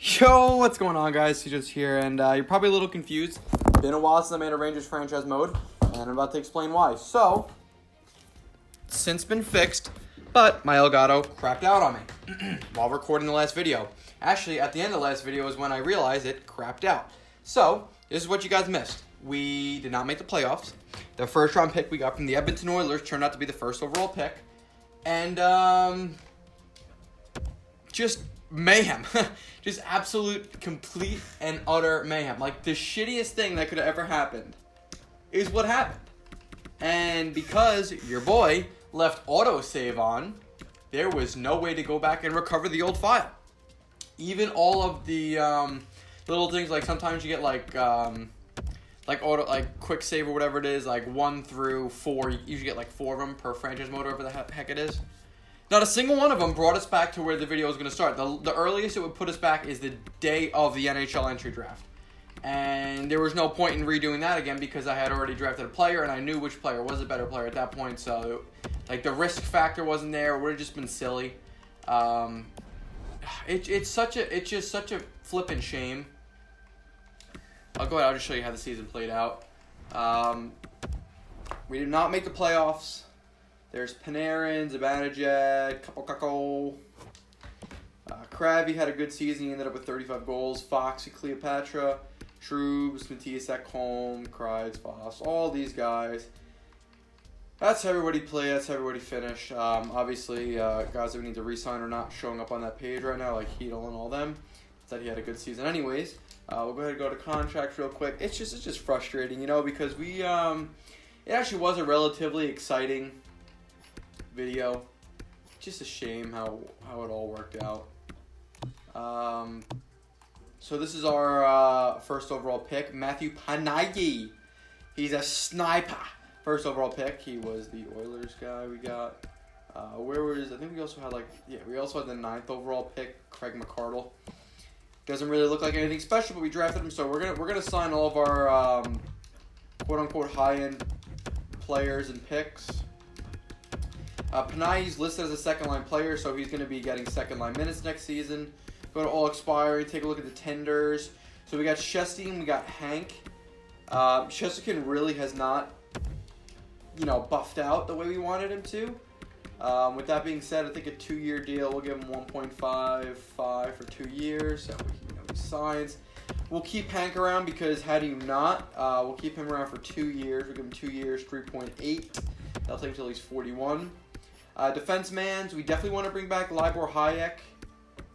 Yo, what's going on, guys? Cjeths here, and you're probably a little confused. Been a while since I made a Rangers franchise mode, and I'm about to explain why. So, since been fixed, but my Elgato crapped out on me while recording the last video. Actually, at the end of the last video is when I realized it crapped out. So, this is what you guys missed. We did not make the playoffs. The first round pick we got from the Edmonton Oilers turned out to be the first overall pick. And, just mayhem. Just absolute, complete, and utter mayhem. Like, the shittiest thing that could have ever happened is what happened. And because your boy left autosave on, there was no way to go back and recover the old file. Even all of the little things, like sometimes you get like quick save or whatever it is, like 1 through 4. You usually get like 4 of them per franchise mode, whatever the heck it is. Not a single one of them brought us back to where the video was going to start. The earliest it would put us back is the day of the NHL entry draft. And there was no point in redoing that again because I had already drafted a player and I knew which player was a better player at that point. So, like, the risk factor wasn't there. It would have just been silly. It's just such a flippin' shame. I'll go ahead. I'll just show you how the season played out. We did not make the playoffs. There's Panarin, Zibanejad, Kako. Krabby had a good season. He ended up with 35 goals. Foxy, Cleopatra, Trubes, Cjethsyt, Holm, Kreis, Voss, all these guys. That's how everybody played. That's how everybody finished. Obviously, guys that we need to re-sign are not showing up on that page right now, like Heedle and all them. Said he had a good season anyways. We'll go ahead and go to contracts real quick. It's just frustrating, you know, because we it actually was a relatively exciting video. Just a shame how it all worked out. So this is our first overall pick, Matthew Panayi. He's a sniper. First overall pick. He was the Oilers guy we got. I think we also had we also had the 9th overall pick, Craig McArdle. Doesn't really look like anything special, but we drafted him, so we're gonna sign all of our quote unquote high end players and picks. Panayi's listed as a second-line player, so he's going to be getting second-line minutes next season. Go to all expiring, take a look at the tenders. So we got Cjethsyt and we got Hank. Cjethsyt really has not, buffed out the way we wanted him to. With that being said, I think a 2-year deal. We'll give him 1.55 for 2 years, so he signs. We'll keep Hank around because had he not, we'll keep him around for 2 years. We'll give him 2 years, 3.8. That'll take him until he's 41. Defenseman, we definitely want to bring back Libor Hayek.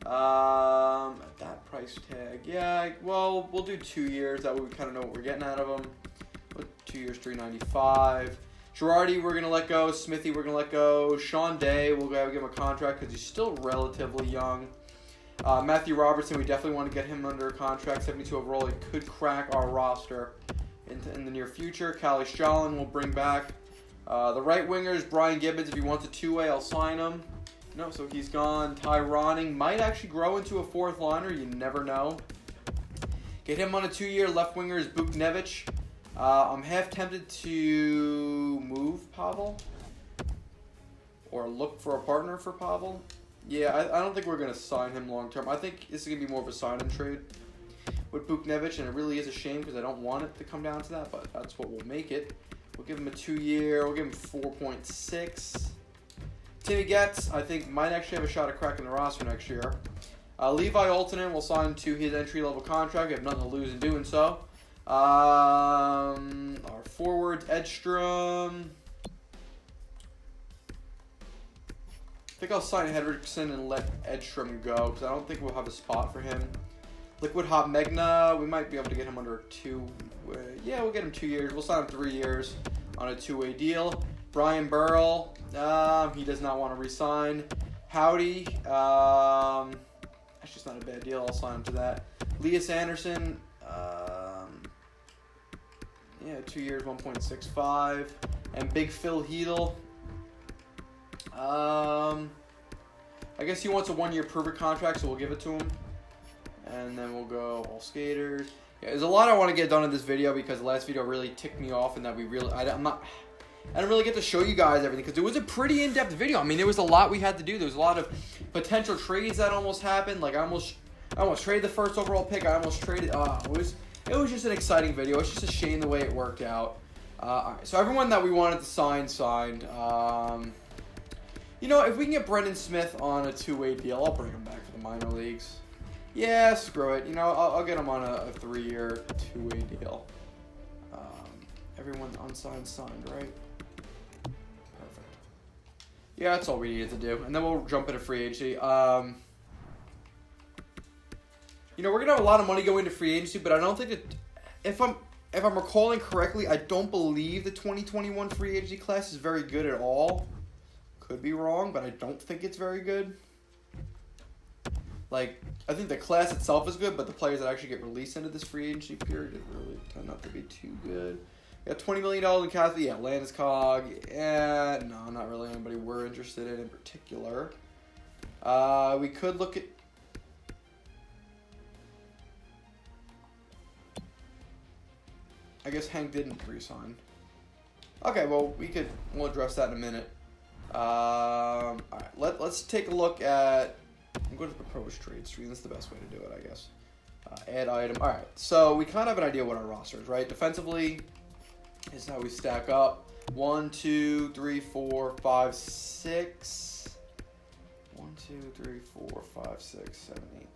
At that price tag, yeah, well, we'll do 2 years. That way we kind of know what we're getting out of him. 2 years, $395. Girardi, we're going to let go. Smithy, we're going to let go. Sean Day, we'll go give him a contract because he's still relatively young. Matthew Robertson, we definitely want to get him under a contract. 72 overall, he could crack our roster in the near future. Kalle Stalin we'll bring back. The right wingers, Brian Gibbons, if he wants a 2-way, I'll sign him. No, so he's gone. Ty Ronning might actually grow into a 4th liner. You never know. Get him on a 2-year. Left winger is Buchnevich. I'm half tempted to move Pavel or look for a partner for Pavel. Yeah, I don't think we're going to sign him long term. I think this is going to be more of a sign and trade with Buchnevich, and it really is a shame because I don't want it to come down to that, but that's what we'll make it. We'll give him a 2-year. We'll give him 4.6. Timmy Cjeths, I think, might actually have a shot at cracking the roster next year. Levi Oltinen will sign to his entry-level contract. We have nothing to lose in doing so. Our forwards, Edstrom. I think I'll sign Hedrickson and let Edstrom go because I don't think we'll have a spot for him. Liquid Hot Megna, we might be able to get him under 2. Yeah, we'll get him 2 years. We'll sign him 3 years on a 2-way deal. Brian Burrell, he does not want to re-sign. Howdy, that's just not a bad deal. I'll sign him to that. Elias Anderson, 2 years, 1.65. And Big Phil Heedle, I guess he wants a 1-year prove-it contract, so we'll give it to him. And then we'll go all skaters. Yeah, there's a lot I want to get done in this video because the last video really ticked me off, and that I didn't really get to show you guys everything because it was a pretty in-depth video. I mean, there was a lot we had to do. There was a lot of potential trades that almost happened. Like I I almost traded the first overall pick. I almost traded. It was just an exciting video. It's just a shame the way it worked out. All right, so everyone that we wanted to sign signed. You know, if we can get Brendan Smith on a two-way deal, I'll bring him back for the minor leagues. Yeah, screw it. You know, I'll get him on a 3-year, two-way deal. Everyone unsigned signed, right? Perfect. Yeah, that's all we needed to do. And then we'll jump into free agency. You know, we're gonna have a lot of money going to free agency, but I don't think that if I'm recalling correctly, I don't believe the 2021 free agency class is very good at all. Could be wrong, but I don't think it's very good. Like, I think the class itself is good, but the players that actually get released into this free agency period really tend not to be too good. We got $20 million in Cjethsyt. Yeah, Landeskog. Yeah, no, not really anybody we're interested in particular. We could look at... I guess Hank didn't re-sign. Okay, well, we'll address that in a minute. All right, let's take a look at... I'm going to propose trade screen. That's the best way to do it, I guess. Add item. All right, so we kind of have an idea what our roster is, right? Defensively is how we stack up. 1, 2, 3, 4, 5, 6. 1, 2, 3, 4, 5, 6, 7, 8.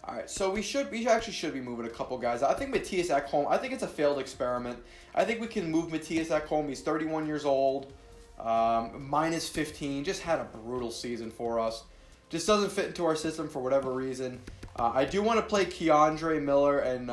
All right, so we actually should be moving a couple guys. I think Mattias Ekholm, I think it's a failed experiment. I think we can move Mattias Ekholm. He's 31 years old, minus 15. Just had a brutal season for us. Just doesn't fit into our system for whatever reason. I do want to play Keandre Miller and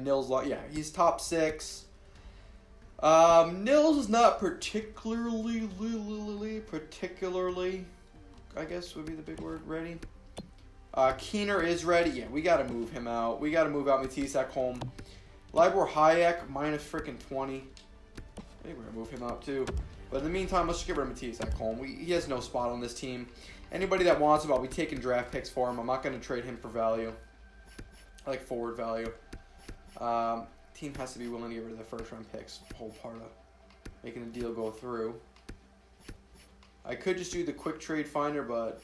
Nils. Yeah, he's top 6. Nils is not particularly, I guess would be the big word, ready. Keener is ready. Yeah, we got to move him out. We got to move out Mattias Ekholm. Libor Hayek, minus freaking 20. I think we're going to move him out too. But in the meantime, let's just get rid of Mattias Ekholm. He has no spot on this team. Anybody that wants him, I'll be taking draft picks for him. I'm not going to trade him for value. I like forward value. Team has to be willing to get rid of the first-round picks. Whole part of making the deal go through. I could just do the quick trade finder, but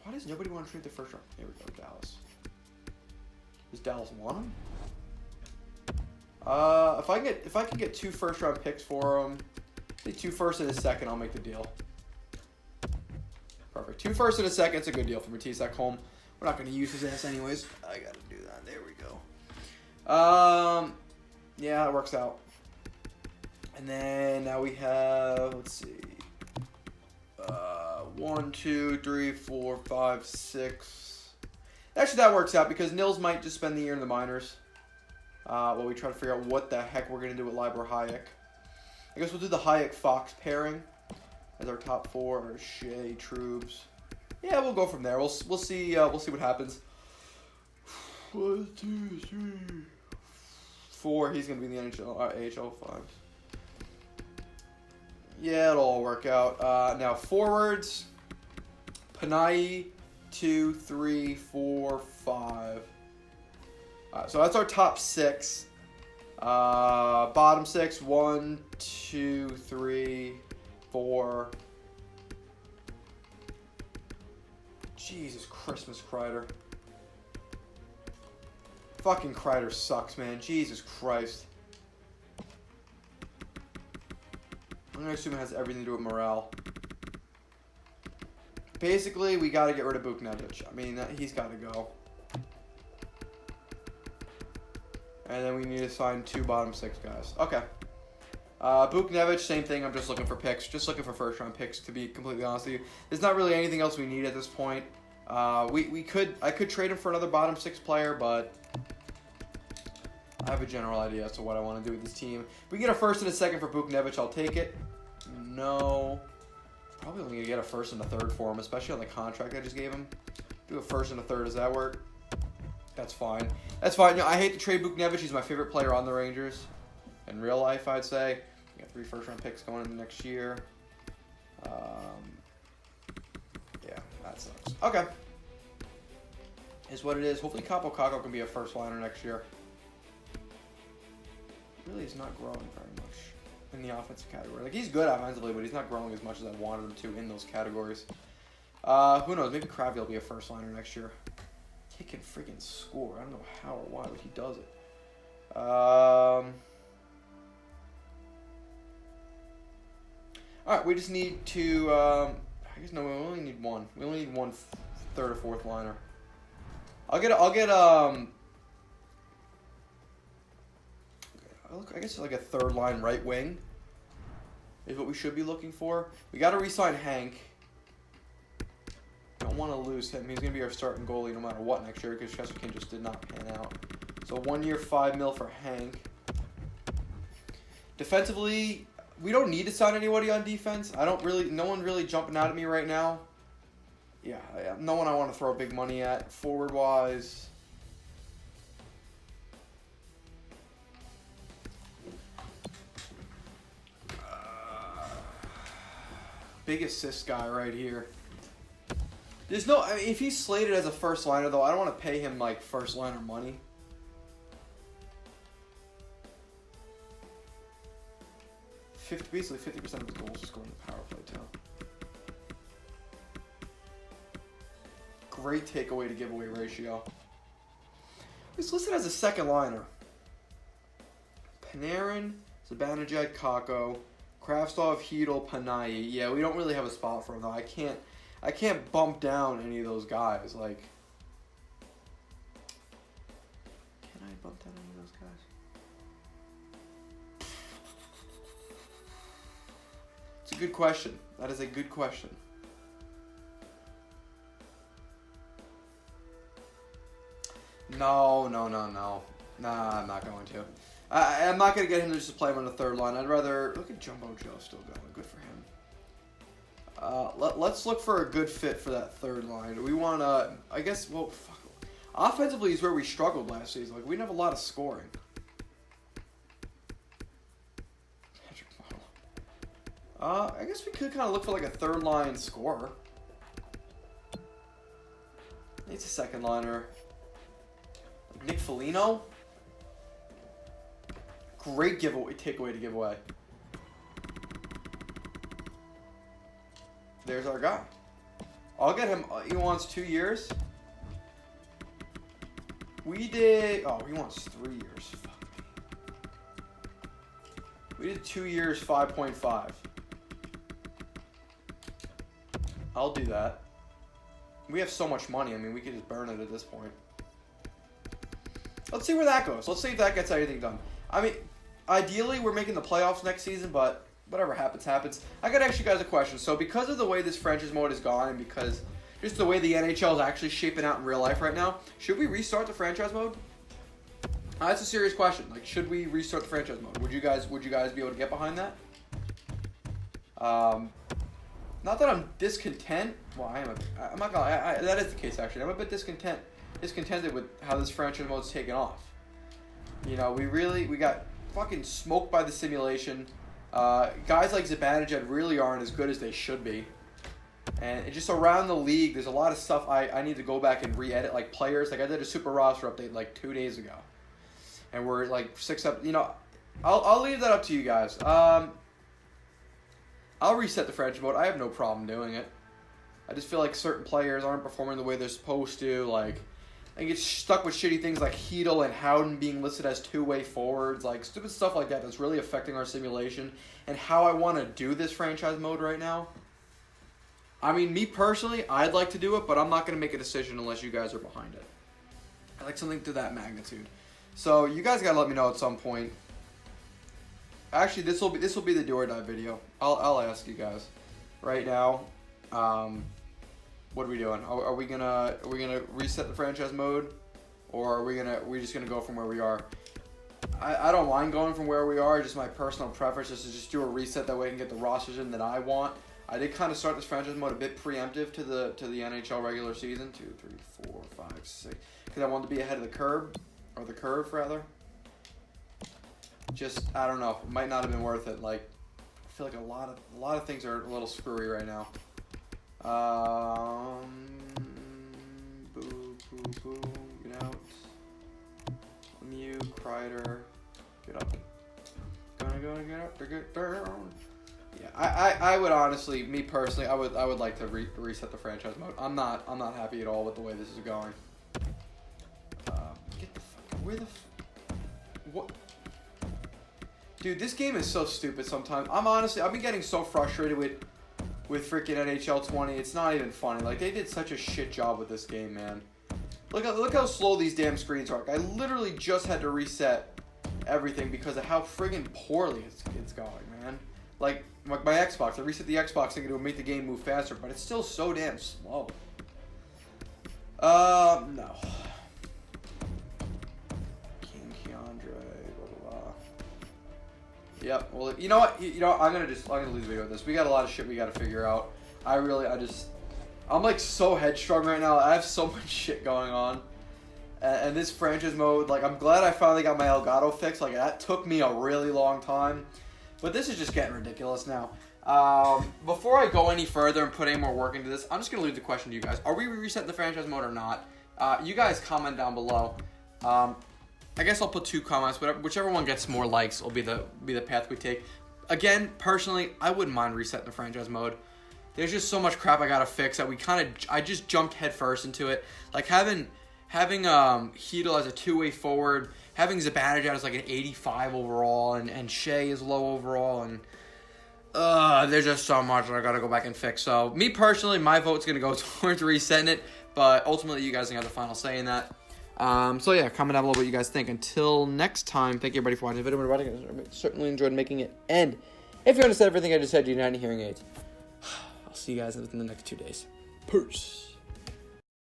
why does nobody want to trade the first round? Here we go, Dallas. Does Dallas want him? If I can get 2 first-round picks for him, say 2 first and a second, I'll make the deal. Perfect. 2 first and a second, it's a good deal for Mattias Ekholm. We're not going to use his ass anyways. I got to do that. There we go. Yeah, that works out. And then now we have, let's see. 1, 2, 3, 4, 5, 6. Actually, that works out because Nils might just spend the year in the minors. While we try to figure out what the heck we're going to do with Libor Hayek. I guess we'll do the Hayek-Fox pairing as our top 4. Or Shea, Trubes. Yeah, we'll go from there. We'll see what happens. 1, 2, 3, 4. He's going to be in the AHL 5. Yeah, it'll all work out. Now, forwards. Panay, 2, 3, 4, 5. So that's our top 6. Bottom 6, 1, 2, 3, 4. Jesus Christmas, Kreider. Fucking Kreider sucks, man. Jesus Christ. I'm going to assume it has everything to do with morale. Basically, we got to get rid of Buchnevich. I mean, he's got to go. And then we need to sign 2 bottom 6 guys. Okay. Buchnevich, same thing. I'm just looking for picks. Just looking for first-round picks, to be completely honest with you. There's not really anything else we need at this point. I could trade him for another bottom 6 player, but I have a general idea as to what I want to do with this team. If we get a first and a second for Buchnevich, I'll take it. No. Probably only going to get a first and a third for him, especially on the contract I just gave him. Do a first and a third. Does that work? That's fine. That's fine. You know, I hate to trade Buchnevich. He's my favorite player on the Rangers. In real life, I'd say. We got 3 first-round picks going into next year. Yeah, that sucks. Okay. Is what it is. Hopefully Capo Caco can be a first-liner next year. Really is not growing very much in the offensive category. Like, he's good offensively, but he's not growing as much as I wanted him to in those categories. Who knows? Maybe Kravy will be a first-liner next year. kid can freaking score. I don't know how or why, but he does it. All right, we just need to. I guess no, we only need one. We only need one third or fourth liner. I guess it's like a third line right wing is what we should be looking for. We got to re-sign Hank. Don't want to lose him. He's going to be our starting goalie no matter what next year because Cjethsyt just did not pan out. So 1 year, $5 million for Hank. Defensively, we don't need to sign anybody on defense. No one really jumping out at me right now. Yeah, no one I want to throw big money at. Forward-wise, big assist guy right here. There's no, I mean, if he's slated as a first liner though, I don't want to pay him like first liner money. Basically 50% of his goals just go in the power play too. Great takeaway to giveaway ratio. He's listed as a second liner. Panarin, Zibanejad, Kakko, Kravtsov, Hedl, Panayi. Yeah, we don't really have a spot for him though. I can't bump down any of those guys. Like, can I bump down any of those guys? It's a good question. That is a good question. No. Nah, I'm not going to. I'm not going to get him to just play him on the third line. I'd rather... Look at Jumbo Joe still going. Good for him. Let's look for a good fit for that third line. We want to... I guess... Well, fuck. Offensively is where we struggled last season. Like, we didn't have a lot of scoring. I guess we could kind of look for like a third line scorer. Needs a second liner. Like Nick Foligno. Great takeaway to give away. There's our guy. I'll get him. He wants 2 years. We did. Oh, he wants 3 years. Fuck me. We did 2 years, 5.5. I'll do that. We have so much money. I mean, we could just burn it at this point. Let's see where that goes. Let's see if that gets anything done. I mean, ideally, we're making the playoffs next season, but whatever happens, happens. I got to ask you guys a question. So because of the way this franchise mode is gone and because just the way the NHL is actually shaping out in real life right now, should we restart the franchise mode? That's a serious question. Like, should we restart the franchise mode? Would you guys be able to get behind that? Not that I'm discontent. Well, I'm not gonna. That is the case actually. I'm a bit discontented with how this franchise mode's taken off. You know, we got fucking smoked by the simulation. Guys like Zibanejad really aren't as good as they should be. And just around the league, there's a lot of stuff I need to go back and re-edit, like players. Like I did a super roster update like 2 days ago, and we're like 6 up. You know, I'll leave that up to you guys. I'll reset the franchise mode. I have no problem doing it. I just feel like certain players aren't performing the way they're supposed to. Like, I get stuck with shitty things like Hedl and Howden being listed as two-way forwards. Like, stupid stuff like that that's really affecting our simulation and how I want to do this franchise mode right now. I mean, me personally, I'd like to do it, but I'm not going to make a decision unless you guys are behind it. I like something to that magnitude. So, you guys got to let me know at some point. Actually, this will be the do or die video. I'll ask you guys right now. What are we doing? Are we gonna reset the franchise mode, or are we just gonna go from where we are? I don't mind going from where we are. Just my personal preference is to just do a reset. That way I can get the rosters in that I want. I did kind of start this franchise mode a bit preemptive to the NHL regular season. 2, 3, 4, 5, 6. Because I wanted to be ahead of the curve rather. Just, I don't know. It might not have been worth it. Like, I feel like a lot of things are a little screwy right now. Boo, get out. Mew, Kreider, get up. Gonna get up to get down. Yeah, I would honestly, me personally, I would like to reset the franchise mode. I'm not happy at all with the way this is going. Where the... What? Dude, this game is so stupid sometimes. I've been getting so frustrated with freaking NHL 20. It's not even funny. Like, they did such a shit job with this game, man. Look how slow these damn screens are. I literally just had to reset everything because of how friggin' poorly it's going, man. Like my Xbox. I reset the Xbox thinking it would make the game move faster, but it's still so damn slow. No. King Keandre, blah, blah, blah. Yep, well, you know what? I'm gonna leave the video with this. We got a lot of shit we gotta figure out. I'm like so headstrong right now. I have so much shit going on. And this franchise mode, like, I'm glad I finally got my Elgato fixed. Like, that took me a really long time. But this is just getting ridiculous now. Before I go any further and put any more work into this, I'm just going to leave the question to you guys. Are we resetting the franchise mode or not? You guys comment down below. I guess I'll put 2 comments. Whichever one gets more likes will be the path we take. Again, personally, I wouldn't mind resetting the franchise mode. There's just so much crap I got to fix that I just jumped headfirst into it. Like, having Hedel as a 2-way forward, having Zibanejad as like an 85 overall, and Shea is low overall, and there's just so much that I gotta go back and fix. So me personally, my vote's gonna go towards resetting it, but ultimately you guys are gonna have the final say in that. So yeah, comment down below what you guys think. Until next time, thank you everybody for watching the video. I certainly enjoyed making it. And if you understand everything I just said, you need hearing aids. I'll see you guys within the next 2 days. Peace.